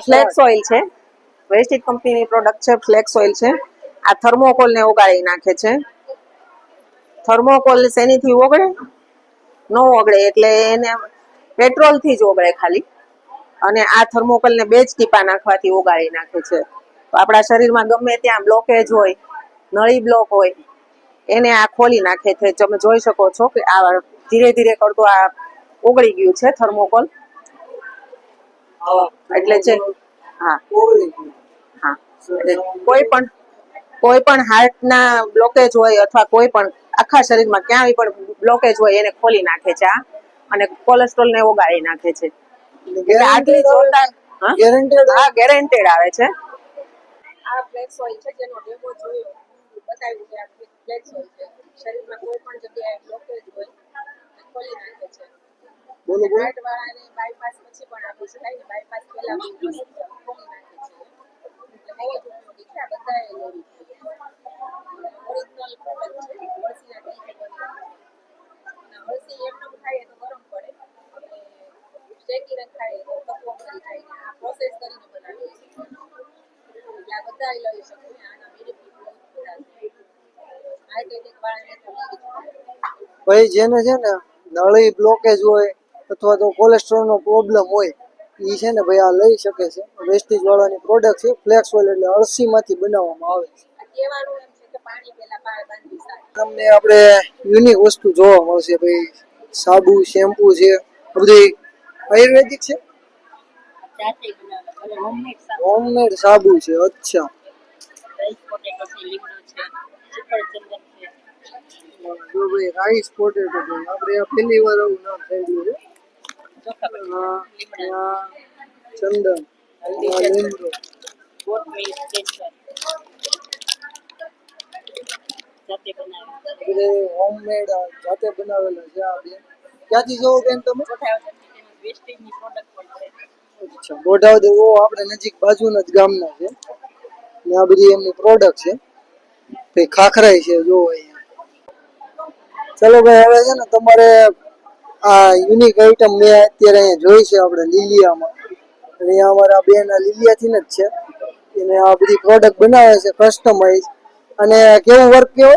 Flex oil છે, વેસ્ટિજ કંપનીની product છે. ફ્લેક્સ ઓઇલ છે. આ થર્મોકોલ ને ઓગાળી નાખે છે. થર્મોકોલ શેનીથી ઓગળે? ન ઓગળે, એટલે એને પેટ્રોલ થી જ ઓગળે ખાલી. અને આ થર્મોકોલ ને 2 જ ટીપા નાખવાથી ઓગાળી નાખે છે. તો આપણા શરીરમાં ગમે ત્યાં બ્લોકેજ હોય, નળી બ્લોક હોય, એને આ ખોલી નાખે છે. તમે જોઈ શકો છો કે આ ધીરે ધીરે કરતો આ ઓગળી ગયું છે થર્મોકોલ. એટલે છે હા હા કોઈ પણ હાર્ટના બ્લોકેજ હોય અથવા કોઈ પણ આખા શરીરમાં ક્યાંય પણ બ્લોકેજ હોય એને ખોલી નાખે છે આ, અને કોલેસ્ટ્રોલ ને ઓગાળી નાખે છે. એટલે આટલી જોરદાર ગેરેન્ટેડ આવે છે. આ ફ્લેક્સ ઓઇલ છે, જેનો ડેમો જોયો, બતાવ્યું કે આ ફ્લેક્સ ઓઇલ છે. શરીરમાં કોઈ પણ જગ્યાએ બ્લોકેજ હોય ખોલી નાખે છે. બોલો બોલો. હાર્ટ વાળાને બાયપાસ પછી પણ આપી શકાય ને, બાયપાસ પહેલા ખોલી નાખે છે. એટલે બહુ જ ઉપયોગી છે. આ બધાએ લેવી જોઈએ. ઓરિજિનલ પ્રોડક્ટ છે. અળસીના બીજ બની. અળસી એમનેમ ખાઈએ તો ગરમ પડે, અને શેકીને ખાઈએ તો તકવો મરી જાય. આ પ્રોસેસ કરીને બનાવીએ છીએ. એટલે આ બધા લઈ શકે. આના બેનિફિટ બહુ બધા છે. હાર્ટ એટેક વાળાને તો લેવી જ પડે. ભાઈ જેને છે ને નળી બ્લોકેજ હોય અથવા તો કોલેસ્ટ્રોલ નો પ્રોબ્લેમ હોય, ઈ છે ને ભાઈ આ લઈ શકે છે. વેસ્ટિજ વાળાની પ્રોડક્ટ છે. ફ્લેક્સ ઓઇલ એટલે અળસી માંથી બનાવવામાં આવે છે. કહેવાનું એમ છે કે પાણી પેલા બાંધવી સારી. તમને આપણે યુનિક વસ્તુ જોવા મળશે ભાઈ. સાબુ, શેમ્પુ છે, બધી આયુર્વેદિક છે. જાતે બનાવેલા હોમમેડ સાબુ છે. અચ્છા, રાઈસ પોટેટો છે, લીમડો છે, સફરજન છે. જો ભાઈ રાઈસ પોટેટો છે. આપણે આ પહેલી વાર આવું નામ સાંભળ્યું છે. ચંદન, લીમડો, ગોટ મિલ્ક કેસર જાતે બનાવેલા. બધે હોમમેડ જાતે બનાવેલા છે. આ બેન ક્યાંથી જોવો બેન તમે? વેસ્ટેજની પ્રોડક્ટ પણ છે. અચ્છા, બોટાદ આપણે નજીક બાજુના જ ગામના છે. ને આ બધી એમની પ્રોડક્ટ છે. ભાઈ ખાખરાઈ છે, જો અહીંયા. ચલો ભાઈ, હવે છે ને તમારે આ યુનિક આઈટમ મેં અત્યારે અહીંયા જોઈ છે આપણે લીલિયામાં. અને અહીંયા અમારા બેન લીલિયાથી જ છે. એને આ બધી પ્રોડક્ટ બનાવે છે કસ્ટમાઇઝ. અને કેવું વર્ક કેવો?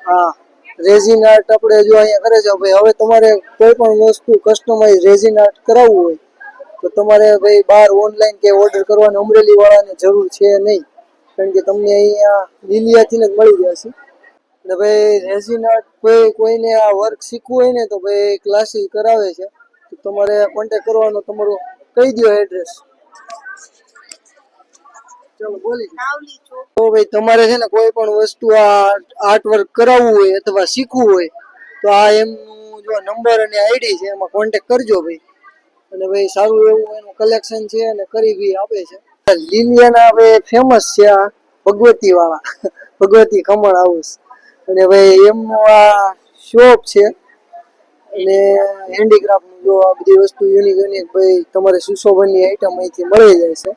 હા, રેઝિન આર્ટ આપણે જો અહીંયા કરે છે. ભાઈ હવે તમારે કોઈ પણ વસ્તુ કસ્ટમાઇઝ રેઝિન આર્ટ કરાવવું હોય તો તમારે ભાઈ બહાર ઓનલાઈન કે ઓર્ડર કરવાની અમરેલી વાળાને જરૂર છે નહીં, કારણ કે તમને અહીંયા લીલિયાથી જ મળી જશે. એટલે ભાઈ રેઝિન આર્ટ કોઈને આ વર્ક શીખવું હોય ને તો ભાઈ ક્લાસીસ કરાવે છે. તો તમારે કોન્ટેક્ટ કરવાનો, તમારું કહી દો એડ્રેસ. ચલો બોલી તો ભાઈ તમારે છે ને કોઈ પણ વસ્તુ આ આર્ટ વર્ક કરાવવું હોય અથવા શીખવું હોય તો આ એમનું જો નંબર અને આઈડી છે, એમાં કોન્ટેક્ટ કરજો ભાઈ. અને ભાઈ સારું એવું એનું કલેક્શન છે અને કરી બી આપે છે. લીલિયાના હવે ફેમસ છે આ ભગવતી વાળા, ભગવતી ખમણ હાઉસ. અને ભાઈ એમનું આ શોપ છે. અને હેન્ડીક્રાફ્ટ જો આ બધી વસ્તુ યુનિક યુનિક ભાઈ તમારે સુશોભનની આઈટમ અહીંથી મળી જાય છે.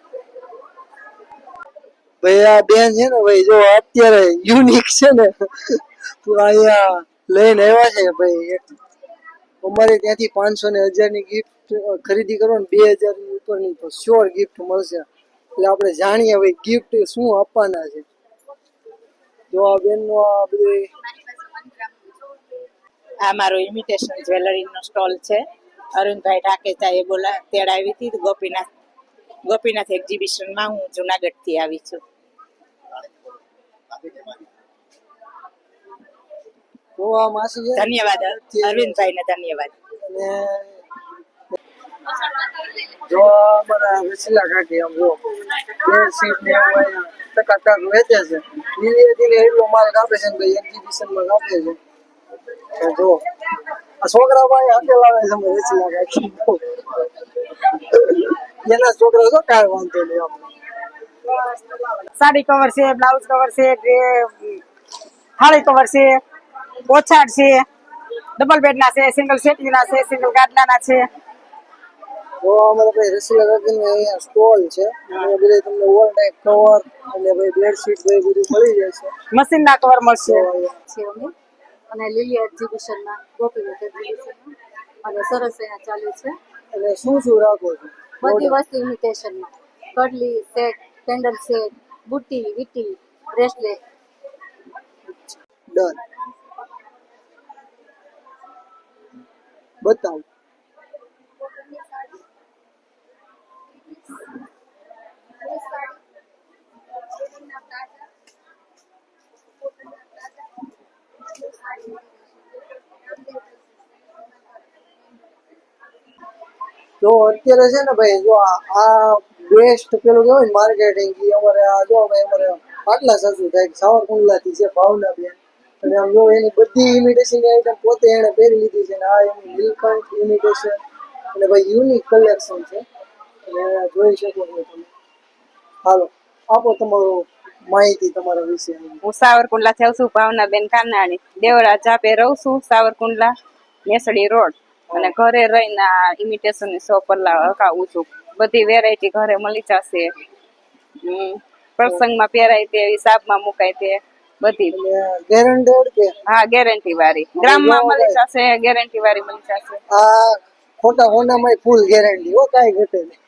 ભાઈ આ બેન છે ને ભાઈ જો અત્યારે યુનિક છે ને તો અહીંયા લઈને આવ્યા છે ભાઈ. અમારે ત્યાંથી 500 ને 1000 ની ગિફ્ટ ખરીદી કરો ને 2000 ની ઉપરની તો શ્યોર ગિફ્ટ મળશે. એટલે આપણે જાણીએ ભાઈ ગિફ્ટ શું આપવાના છે. જો આ બેનનો આ બધી આ મારો ઇમિટેશન જ્વેલરીનો સ્ટોલ છે. અરુણભાઈ ઢાકેચા એ તેડાવી હતી ગોપીનાથ એક્ઝિબિશનમાં. હું જુનાગઢથી આવી છું. જો આ માસી છે. ધન્યવાદ અરવિંદભાઈને, ધન્યવાદ. જો અમારા રસીલા કાકી આમ જો બેડશીટ ને એવું અહીંયા ટકાટક વેચે છે. ધીરે ધીરે એટલો માલ કાપે છે ભાઈ, એક્ઝિબિશનમાં કાપે છે. જો આ છોકરા ભાઈ હકેલ આવે છે રસીલા કાકી. એના છોકરા તો કાંઈ વાંધો નહીં. આપણે સાડી કવર છે, બ્લાઉઝ કવર છે, થાળી કવર છે, ઓછાડ છે, ડબલ બેડના છે, સિંગલ સેટીના છે, સિંગલ ગાદલાના છે. તો અમારા ભાઈ રસીલા કાકીનો અહીંયા સ્ટોલ છે. અહીંયા બધે તમને ઓલ ટાઈપ કવર અને ભાઈ બેડશીટ ભાઈ બધું મળી જશે. મશીનના કવર મળશે. અને લીલી એક્ઝિબિશનમાં ગોપીનાથ એક્ઝિબિશનમાં અને સરસ અહીંયા ચાલુ છે. અને શું શું રાખો છો? બધી વસ્તુ ઇમિટેશનમાં. કડલી સેટ, કેન્ડલ સેટ, બુટી, વીટી, બ્રેસલેટ. ડન. બતાવો. જો અત્યારે છે ને ભાઈ, જો આ બેસ્ટ પેલું કહેવાય ને માર્કેટિંગ, અમારે આ જો ભાઈ અમારે આટલા સાચું થાય કે સાવરકુંડલાથી છે ભાવના બેન, અને આમ જો એની બધી ઇમિટેશનની આઈટમ પોતે એણે પહેરી લીધી છે, અને આ એની નીલકંઠ ઇમિટેશન, અને ભાઈ યુનિક કલેક્શન છે, અને જોઈ શકો છો તમે. હાલો આપો તમારો માહિતી તમારા વિશે. હું સાવરકુંડલા થી આવું છું, ભાવનાબેન કાનાણી. દેવળા ચાપે રહું છું, સાવરકુંડલા મેસડી રોડ. અને ઘરે રહીને ઇમિટેશન ની શોપ હકાવું છું. બધી વેરાયટી ઘરે મળી જશે. પ્રસંગમાં પહેરાય તે, હિસાબમાં મુકાય તે બધી. ગેરંટેડ કે? હા, ગેરંટી વાળી. ગ્રામમાં મળી જશે, ગેરંટી વાળી મળી જશે. આ ખોટા હોન્ડામાં ફૂલ ગેરંટી હો, કાંઈ ઘટે નહીં.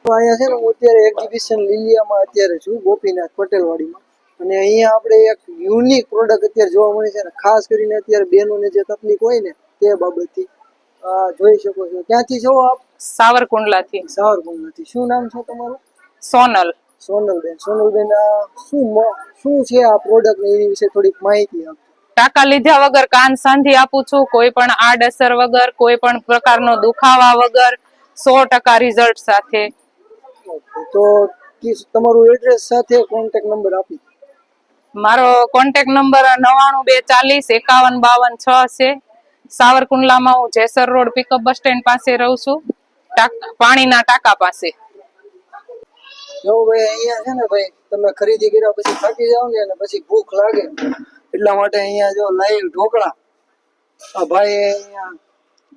તો અહીંયા છે ને હું અત્યારે એક્ઝિબિશન લીલિયામાં અત્યારે છું, ગોપીનાથ પટેલવાડીમાં, અને અહીંયા આપણે એક યુનિક પ્રોડક્ટ અત્યારે જોવા મળે છે, ને ખાસ કરીને અત્યારે બહેનોને જે તકલીફ હોય ને તે બાબતથી જોઈ શકો છો. ક્યાંથી છો આપ? સાવરકુંડલા થી. સાવરકુંડલાથી. શું નામ છે તમારું? સોનલ. સોનલબેન. સોનલબેન, શું છે આ પ્રોડક્ટ ને એની વિશે થોડીક માહિતી આપો. ટાંકા લીધા વગર કાન સાંધી આપું છું, કોઈ પણ આડઅસર વગર, કોઈ પણ પ્રકારનો દુખાવા વગર, 100% રિઝલ્ટ સાથે. તો તમારું એડ્રેસ સાથે કોન્ટેક્ટ નંબર આપી. મારો કોન્ટેક્ટ નંબર 9924051556 છે. સાવરકુંડલામાં હું Jesar road pickup bus stand પાસે રહું છું, પાણીના ટાંકા પાસે. જો ભાઈ અહીંયા છે ને ભાઈ, તમે ખરીદી કર્યા પછી થાકી જાવ ને અને પછી ભૂખ લાગે, એટલા માટે અહીંયા જો લાઈવ ઢોકળા આ ભાઈ અહીંયા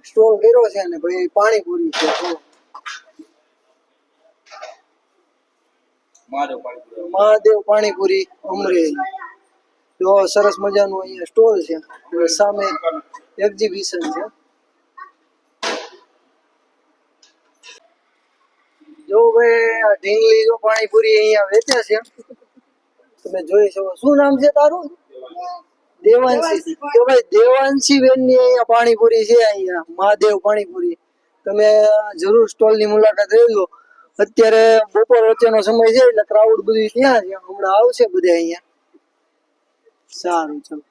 સ્ટોલ કર્યો છે, ને ભાઈ પાણીપુરી છે. મહાદેવ પાણીપુરી અમરેલી. જો સરસ મજાનું અહીંયા સ્ટોલ છે, સામે એક્ઝિબિશન છે. જો ભાઈ આ ઢીંગલી જો પાણીપુરી અહીંયા વેચે છે, તમે જોઈ શકો. શું નામ છે તારું? દેવાંશી. તો ભાઈ દેવાંશી બેન ની અહીંયા પાણીપુરી છે, અહીંયા મહાદેવ પાણીપુરી. તમે જરૂર સ્ટોલ ની મુલાકાત લઈ લો. અત્યારે બપોર વચ્ચેનો સમય છે, એટલે ક્રાઉડ બધું ત્યાં છે, હમણાં આવશે બધા અહીંયા. સારું, ચલો.